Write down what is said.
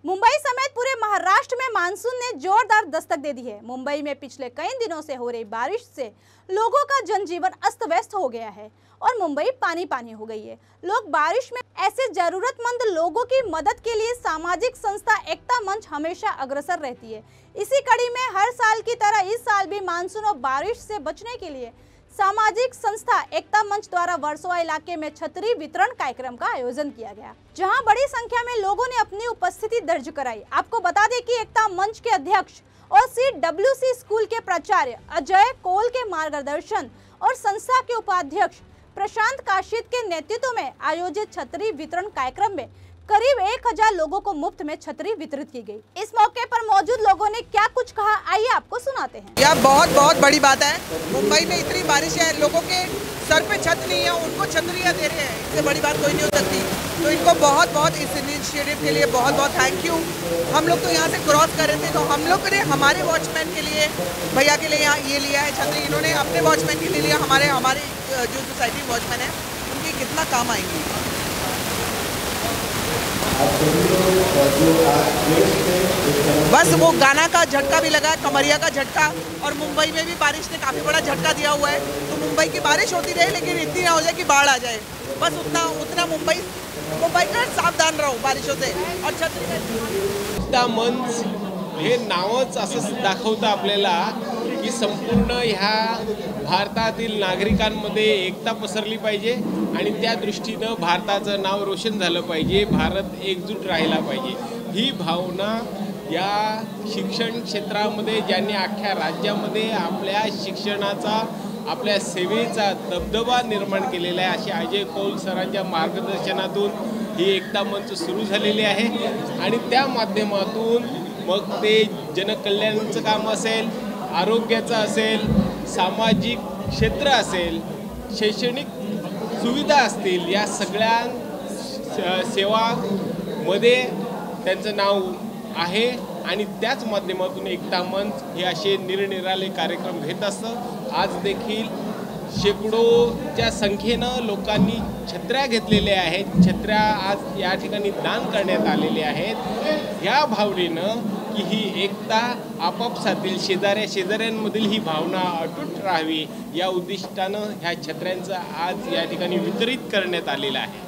मुंबई समेत पूरे महाराष्ट्र में मानसून ने जोरदार दस्तक दे दी है। मुंबई में पिछले कई दिनों से हो रही बारिश से लोगों का जनजीवन अस्त व्यस्त हो गया है और मुंबई पानी पानी हो गई है। लोग बारिश में ऐसे जरूरतमंद लोगों की मदद के लिए सामाजिक संस्था एकता मंच हमेशा अग्रसर रहती है। इसी कड़ी में हर साल की तरह इस साल भी मानसून और बारिश से बचने के लिए सामाजिक संस्था एकता मंच द्वारा वर्सोवा इलाके में छतरी वितरण कार्यक्रम का आयोजन किया गया, जहां बड़ी संख्या में लोगों ने अपनी उपस्थिति दर्ज कराई। आपको बता दें कि एकता मंच के अध्यक्ष और CWC स्कूल के प्राचार्य अजय कोल के मार्गदर्शन और संस्था के उपाध्यक्ष प्रशांत काशिद के नेतृत्व में आयोजित छतरी वितरण कार्यक्रम में करीब 1000 लोगों को मुफ्त में छतरी वितरित की गई। इस मौके पर मौजूद लोगों ने क्या कुछ कहा, आइए आपको सुनाते हैं। यह बहुत बड़ी बात है। मुंबई में इतनी बारिश है, लोगों के सर पे छत नहीं है, उनको छतरियाँ दे रहे हैं। इससे बड़ी बात कोई नहीं हो सकती। तो इनको बहुत इस इनिशिएटिव के लिए बहुत थैंक यू। हम लोग तो यहाँ से क्रॉस कर रहे थे, तो हम लोग ने हमारे वॉचमैन के लिए, भैया के लिए यहाँ ये लिया है छतरी। इन्होंने अपने वॉचमैन के लिए लिया। हमारे जो सोसाइटी वॉचमैन है उनकी कितना काम आएंगी। बस वो गाना का झटका भी लगा, कमरिया का झटका, और मुंबई में भी बारिश ने काफ़ी बड़ा झटका दिया हुआ है। तो मुंबई की बारिश होती रहे, लेकिन इतनी ना हो जाए कि बाढ़ आ जाए। बस उतना मुंबई का सावधान रहो बारिशों से। और छत्री मंच हे नावच असं दाखवतं आपल्याला की संपूर्ण ह्या भारतातील नागरिकांमध्ये एकता पसरली पाहिजे आणि त्या दृष्टीनं भारताचं नाव रोशन झालं पाहिजे, भारत एकजूट राहिला पाहिजे। ही भावना या शिक्षण क्षेत्रामध्ये ज्यांनी अख्ख्या राज्यामध्ये आपल्या शिक्षणाचा, आपल्या सेवेचा दबदबा निर्माण केलेला आहे, असे अजय कौल सरांच्या मार्गदर्शनातून ही एकता मंच सुरू झालेली आहे। आणि त्या माध्यमातून मग ते जनकल्याणाचं काम असेल, आरोग्याचं असेल, सामाजिक क्षेत्र असेल, शैक्षणिक सुविधा असतील, या सगळ्या सेवामध्ये त्यांचं नाव आहे। आणि त्याच माध्यमातून एकता मंच हे असे निरनिराळे कार्यक्रम घेत असतं। आज देखील शेकडोच्या संख्येनं लोकांनी छत्र्या घेतलेल्या आहेत। छत्र्या आज या ठिकाणी दान करण्यात आलेले आहेत। या भावनेनं की ही एकता आपापसातील शेजाऱ्यांमधील ही भावना अटूट राहावी या उद्दिष्टानं ह्या छत्र्यांचं आज या ठिकाणी वितरित करण्यात आलेलं आहे।